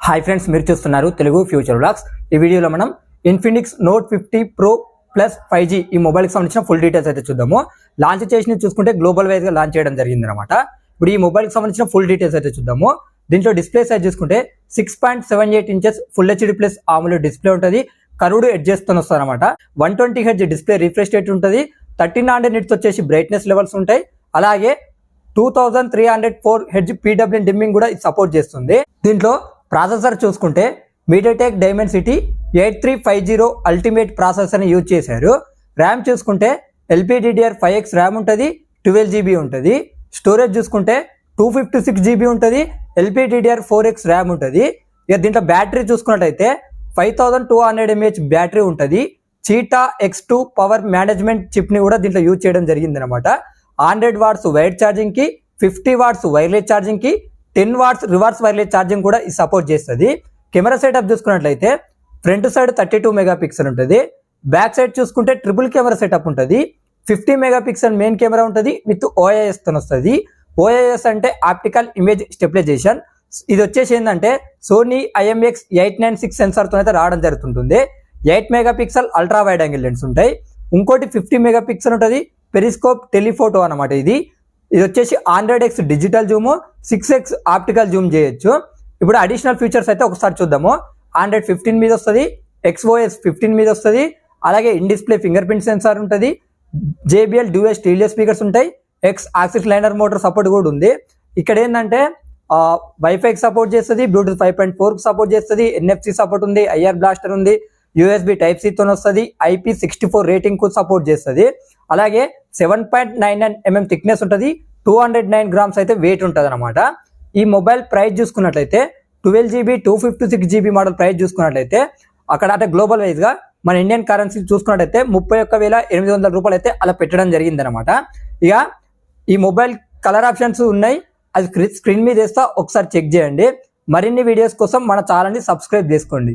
Hi friends, మీరు చూస్తున్నారు Telugu future vlogs. ఈ వీడియోలో మనం Infinix note 50 pro plus 5G ఈ మొబైల్కి సంబంధించిన ఫుల్ డీటెయిల్స్ అయితే చూద్దాము. లాంచ్ చేసి చూసుకుంటే గ్లోబల్ వైజ్గా లాంచ్ చేయడం జరిగింది అనమాట. ఇప్పుడు ఈ మొబైల్కి సంబంధించిన ఫుల్ డీటెయిల్స్ అయితే చూద్దాము. దీంట్లో డిస్ప్లే సైజ్ చూసుకుంటే 6.78 inches full HD plus AMOLED display ఉంటుంది. కర్వ్డ్ ఎడ్జెస్ తో వస్తుంది అనమాట. 120 Hz డిస్ప్లే రిఫ్రెష్ రేట్ ఉంటుంది. 1300 నిట్స్ వచ్చేసి బ్రైట్నెస్ లెవెల్స్ ఉంటాయి. అలాగే 2304 Hz PWM డిమ్మింగ్ కూడా సపోర్ట్ చేస్తుంది. దీంట్లో ప్రాసెసర్ చూసుకుంటే మీడియాటెక్ డైమెన్సిటీ 8350 అల్టిమేట్ ప్రాసెసర్ని యూజ్ చేశారు. ర్యామ్ చూసుకుంటే LPDDR5X ర్యామ్ ఉంటుంది, 12GB ఉంటుంది. స్టోరేజ్ చూసుకుంటే 256GB ఉంటుంది, LPDDR4X ర్యామ్ ఉంటుంది. ఇక దీంట్లో బ్యాటరీ చూసుకున్నట్టయితే 5200 mAh బ్యాటరీ ఉంటుంది. చీటా X2 పవర్ మేనేజ్మెంట్ చిప్ని కూడా దీంట్లో యూజ్ చేయడం జరిగింది అనమాట. 100 వాట్స్ వైర్ ఛార్జింగ్కి, 50 వాట్స్ వైర్లెస్ ఛార్జింగ్కి, 10 వాట్స్ రివర్స్ వైర్లెస్ ఛార్జింగ్ కూడా సపోర్ట్ చేస్తుంది. కెమెరా సెటప్ చూసుకున్నట్లయితే ఫ్రంట్ సైడ్ 32 మెగాపిక్సెల్ ఉంటుంది. బ్యాక్ సైడ్ చూసుకుంటే ట్రిపుల్ కెమెరా సెటప్ ఉంటుంది. 50 మెగాపిక్సెల్ మెయిన్ కెమెరా ఉంటుంది విత్ OIS తో వస్తుంది. OIS అంటే ఆప్టికల్ ఇమేజ్ స్టెబిలైజేషన్. ఇది వచ్చేసి ఏంటంటే సోనీ IMX 896 సెన్సార్తో అయితే రావడం జరుగుతుంటుంది. 8 megapixel ultra wide angle lens ఉంటాయి. ఇంకోటి 50 మెగాపిక్సెల్ ఉంటుంది పెరిస్కోప్ టెలిఫోటో అనమాట. ఇది వచ్చేసి 100x digital Zoom, 6x optical Zoom చేయొచ్చు. ఇప్పుడు అడిషనల్ ఫీచర్స్ అయితే ఒకసారి చూద్దాము. 115 మీద వస్తుంది, XOS 15 మీద వస్తుంది. అలాగే in display finger print censor ఉంటుంది. JBL డ్యూయల్ స్టీరియో స్పీకర్స్ ఉంటాయి. X axis liner motor support కూడా ఉంది. ఇక్కడ ఏంటంటే వైఫైకి సపోర్ట్ చేస్తుంది, బ్లూటూత్ 5.4 సపోర్ట్ చేస్తుంది, NFC సపోర్ట్ ఉంది, IR బ్లాస్టర్ ఉంది, USB Type-C తో వస్తుంది, IP64 రేటింగ్ కు సపోర్ట్ చేస్తుంది. అలాగే 7.99 mm థిక్నెస్ ఉంటుంది, 209 grams అయితే వెయిట్ ఉంటుంది అనమాట. ఈ మొబైల్ ప్రైస్ చూసుకున్నట్లయితే 12GB 256GB మోడల్ ప్రైస్ చూసుకున్నట్లయితే అక్కడ అంటే గ్లోబల్ వైజ్ గా మన ఇండియన్ కరెన్సీ చూసుకున్నట్లయితే 31,800 రూపాయలు అయితే అలా పెట్టడం జరిగింది అనమాట. ఇక ఈ మొబైల్ కలర్ ఆప్షన్స్ ఉన్నాయి, అది స్క్రీన్ మీద వేస్తా, ఒకసారి చెక్ చేయండి. మరిన్ని వీడియోస్ కోసం మన ఛానల్ని సబ్స్క్రైబ్ చేసుకోండి.